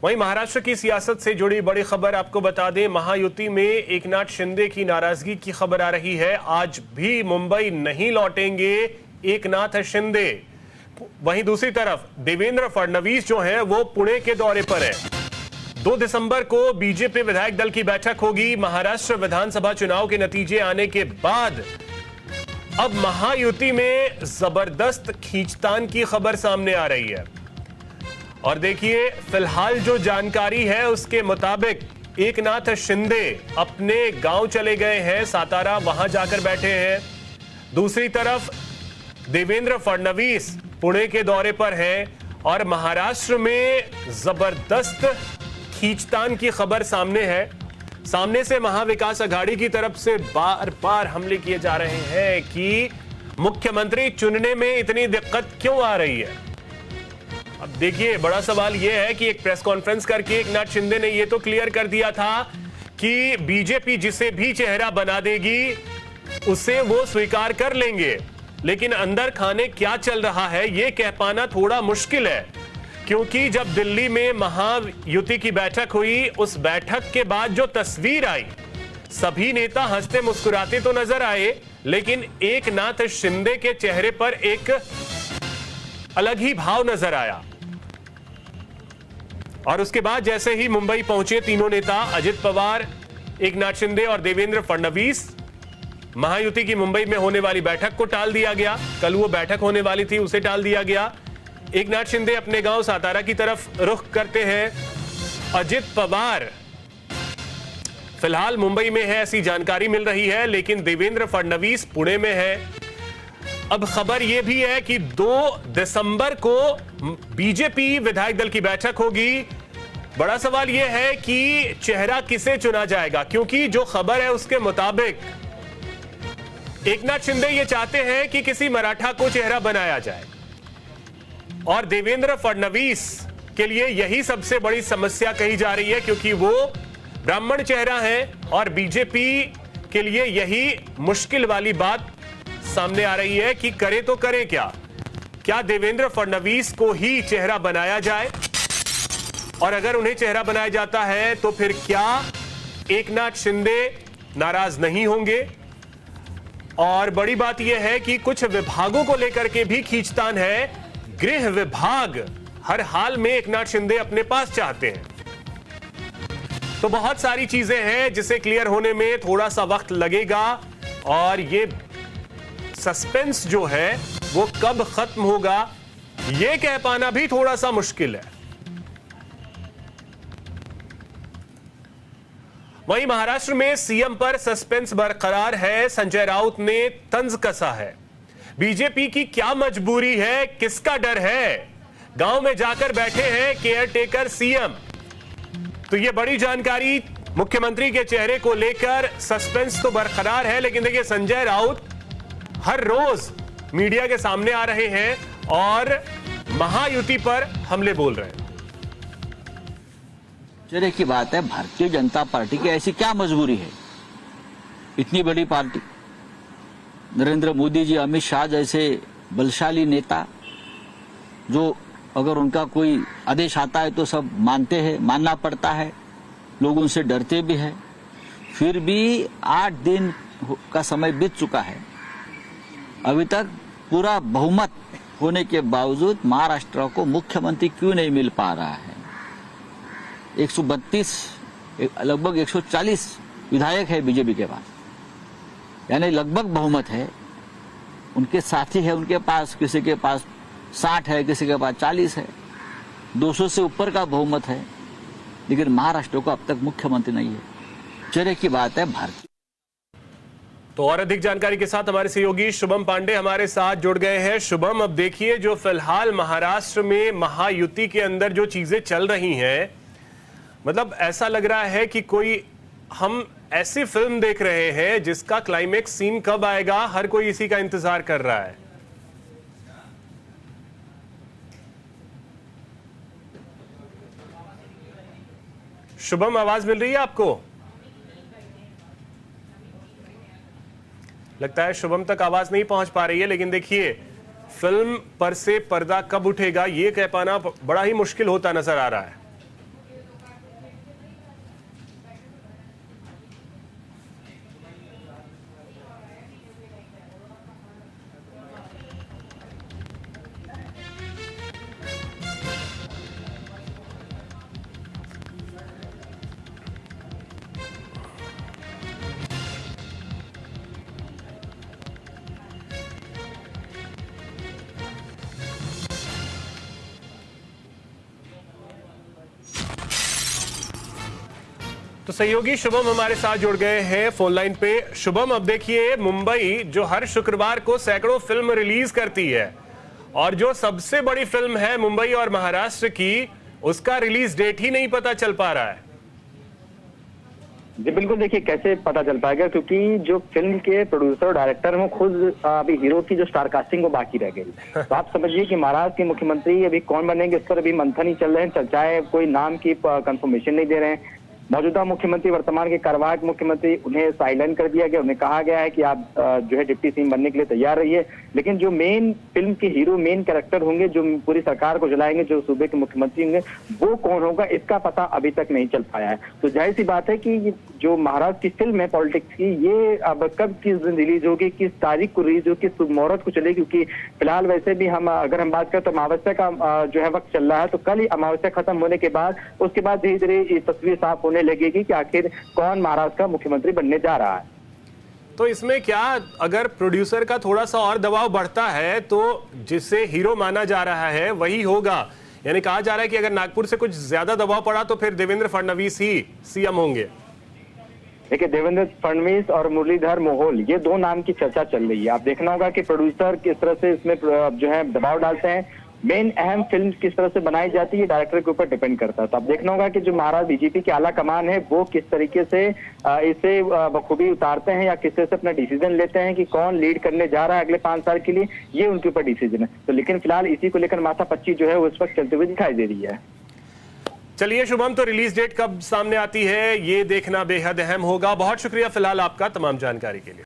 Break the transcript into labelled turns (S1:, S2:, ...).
S1: वहीं महाराष्ट्र की सियासत से जुड़ी बड़ी खबर आपको बता दें, महायुति में एकनाथ शिंदे की नाराजगी की खबर आ रही है। आज भी मुंबई नहीं लौटेंगे एकनाथ शिंदे। वहीं दूसरी तरफ देवेंद्र फडणवीस जो हैं वो पुणे के दौरे पर हैं। 2 दिसंबर को बीजेपी विधायक दल की बैठक होगी। महाराष्ट्र विधानसभा चुनाव के नतीजे आने के बाद अब महायुति में जबरदस्त खींचतान की खबर सामने आ रही है। और देखिए, फिलहाल जो जानकारी है उसके मुताबिक एकनाथ शिंदे अपने गांव चले गए हैं, सातारा, वहां जाकर बैठे हैं। दूसरी तरफ देवेंद्र फडणवीस पुणे के दौरे पर हैं और महाराष्ट्र में जबरदस्त खींचतान की खबर सामने है। सामने से महाविकास अघाड़ी की तरफ से बार बार हमले किए जा रहे हैं कि मुख्यमंत्री चुनने में इतनी दिक्कत क्यों आ रही है। अब देखिए, बड़ा सवाल यह है कि एक प्रेस कॉन्फ्रेंस करके एकनाथ शिंदे ने यह तो क्लियर कर दिया था कि बीजेपी जिसे भी चेहरा बना देगी उसे वो स्वीकार कर लेंगे, लेकिन अंदर खाने क्या चल रहा है यह कह पाना थोड़ा मुश्किल है। क्योंकि जब दिल्ली में महायुति की बैठक हुई, उस बैठक के बाद जो तस्वीर आई, सभी नेता हंसते मुस्कुराते तो नजर आए, लेकिन एकनाथ शिंदे के चेहरे पर एक अलग ही भाव नजर आया। और उसके बाद जैसे ही मुंबई पहुंचे तीनों नेता, अजित पवार, एकनाथ शिंदे और देवेंद्र फडणवीस, महायुति की मुंबई में होने वाली बैठक को टाल दिया गया। कल वो बैठक होने वाली थी, उसे टाल दिया गया। एकनाथ शिंदे अपने गांव सातारा की तरफ रुख करते हैं। अजित पवार फिलहाल मुंबई में है, ऐसी जानकारी मिल रही है, लेकिन देवेंद्र फडणवीस पुणे में है। अब खबर यह भी है कि 2 दिसंबर को बीजेपी विधायक दल की बैठक होगी। बड़ा सवाल यह है कि चेहरा किसे चुना जाएगा, क्योंकि जो खबर है उसके मुताबिक एकनाथ शिंदे ये चाहते हैं कि किसी मराठा को चेहरा बनाया जाए, और देवेंद्र फडणवीस के लिए यही सबसे बड़ी समस्या कही जा रही है, क्योंकि वो ब्राह्मण चेहरा है और बीजेपी के लिए यही मुश्किल वाली बात सामने आ रही है कि करे तो करें क्या देवेंद्र फडणवीस को ही चेहरा बनाया जाए, और अगर उन्हें चेहरा बनाया जाता है तो फिर क्या एकनाथ शिंदे नाराज नहीं होंगे। और बड़ी बात यह है कि कुछ विभागों को लेकर के भी खींचतान है। गृह विभाग हर हाल में एकनाथ शिंदे अपने पास चाहते हैं। तो बहुत सारी चीजें हैं जिसे क्लियर होने में थोड़ा सा वक्त लगेगा, और ये सस्पेंस जो है वो कब खत्म होगा ये कह पाना भी थोड़ा सा मुश्किल है। वहीं महाराष्ट्र में सीएम पर सस्पेंस बरकरार है। संजय राउत ने तंज कसा है। बीजेपी की क्या मजबूरी है, किसका डर है, गांव में जाकर बैठे हैं केयरटेकर सीएम। तो ये बड़ी जानकारी, मुख्यमंत्री के चेहरे को लेकर सस्पेंस तो बरकरार है, लेकिन देखिए संजय राउत हर रोज मीडिया के सामने आ रहे हैं और महायुति पर हमले बोल रहे हैं।
S2: चेहरे की बात है, भारतीय जनता पार्टी की ऐसी क्या मजबूरी है, इतनी बड़ी पार्टी, नरेंद्र मोदी जी, अमित शाह जैसे बलशाली नेता, जो अगर उनका कोई आदेश आता है तो सब मानते हैं, मानना पड़ता है, लोग उनसे डरते भी हैं। फिर भी 8 दिन का समय बीत चुका है, अभी तक पूरा बहुमत होने के बावजूद महाराष्ट्र को मुख्यमंत्री क्यों नहीं मिल पा रहा है। 132 लगभग 140 विधायक है बीजेपी के पास, यानी लगभग बहुमत है। उनके साथी है उनके पास, किसी के पास 60 है, किसी के पास 40 है, 200 से ऊपर का बहुमत है, लेकिन महाराष्ट्र को अब तक मुख्यमंत्री नहीं है। चेहरे की बात है भारतीय।
S1: तो और अधिक जानकारी के साथ हमारे सहयोगी शुभम पांडे हमारे साथ जुड़ गए हैं। शुभम, अब देखिए, जो फिलहाल महाराष्ट्र में महायुति के अंदर जो चीजें चल रही हैं, मतलब ऐसा लग रहा है कि कोई हम ऐसी फिल्म देख रहे हैं जिसका क्लाइमेक्स सीन कब आएगा, हर कोई इसी का इंतजार कर रहा है। शुभम, आवाज मिल रही है आपको? लगता है शुभम तक आवाज नहीं पहुंच पा रही है, लेकिन देखिए, फिल्म पर से पर्दा कब उठेगा ये कह पाना बड़ा ही मुश्किल होता नजर आ रहा है। तो सहयोगी शुभम हमारे साथ जुड़ गए हैं फोन लाइन पे। शुभम, अब देखिए, मुंबई जो हर शुक्रवार को सैकड़ों फिल्म रिलीज करती है और जो सबसे बड़ी फिल्म है मुंबई और महाराष्ट्र की, उसका रिलीज डेट ही नहीं पता चल पा रहा है।
S3: जी बिल्कुल, देखिए कैसे पता चल पाएगा, क्योंकि जो फिल्म के प्रोड्यूसर और डायरेक्टर हैं वो खुद अभी हीरो की जो स्टार कास्टिंग वो बाकी रह गई। तो आप समझिए कि महाराष्ट्र के मुख्यमंत्री अभी कौन बनेंगे, इस पर अभी मंथन ही चल रहे हैं, चर्चाएं, कोई नाम की कंफर्मेशन नहीं दे रहे हैं। मौजूदा मुख्यमंत्री, वर्तमान के कार्यवाहक मुख्यमंत्री, उन्हें साइलेंट कर दिया गया। उन्हें कहा गया है कि आप जो है डिप्टी सीएम बनने के लिए तैयार रहिए, लेकिन जो मेन फिल्म के हीरो, मेन कैरेक्टर होंगे, जो पूरी सरकार को चलाएंगे, जो सूबे के मुख्यमंत्री होंगे, वो कौन होगा, इसका पता अभी तक नहीं चल पाया है। तो जाहिर सी बात है कि जो महाराष्ट्र की फिल्म है पॉलिटिक्स की, ये अब कब किस दिन रिलीज होगी, किस तारीख को रिलीज होगी, किस मुहूर्त को चलेगी, क्योंकि फिलहाल वैसे भी अगर हम बात करें तो अमावस्या का जो है वक्त चल रहा है। तो कल ही अमावस्या खत्म होने के बाद उसके बाद धीरे धीरे ये तस्वीर साफ होने लगेगी कि आखिर कौन महाराष्ट्र का मुख्यमंत्री बनने जा रहा है।
S1: तो इसमें क्या, अगर प्रोड्यूसर का थोड़ा सा और दबाव बढ़ता है तो जिसे हीरो माना जा रहा है वही होगा? यानी कहा जा रहा है कि अगर नागपुर से कुछ ज्यादा दबाव पड़ा तो फिर देवेंद्र फडणवीस ही सीएम होंगे।
S3: देखिए, देवेंद्र फडणवीस और मुरलीधर मोहोल, ये दो नाम की चर्चा चल रही है। आप देखना होगा कि प्रोड्यूसर किस तरह से इसमें जो है दबाव डालते हैं। मेन अहम फिल्म किस तरह से बनाई जाती है, डायरेक्टर के ऊपर डिपेंड करता है। तो आप देखना होगा कि जो महाराष्ट्र बीजेपी की आला कमान है वो किस तरीके से इसे बखूबी उतारते हैं या किस तरह से अपना डिसीजन लेते हैं कि कौन लीड करने जा रहा है अगले 5 साल के लिए, ये उनके ऊपर डिसीजन है। तो लेकिन फिलहाल इसी को लेकर माथापच्ची जो है वो इस वक्त चलते हुए दिखाई दे रही है।
S1: चलिए शुभम, तो रिलीज डेट कब सामने आती है ये देखना बेहद अहम होगा। बहुत शुक्रिया फिलहाल आपका तमाम जानकारी के लिए।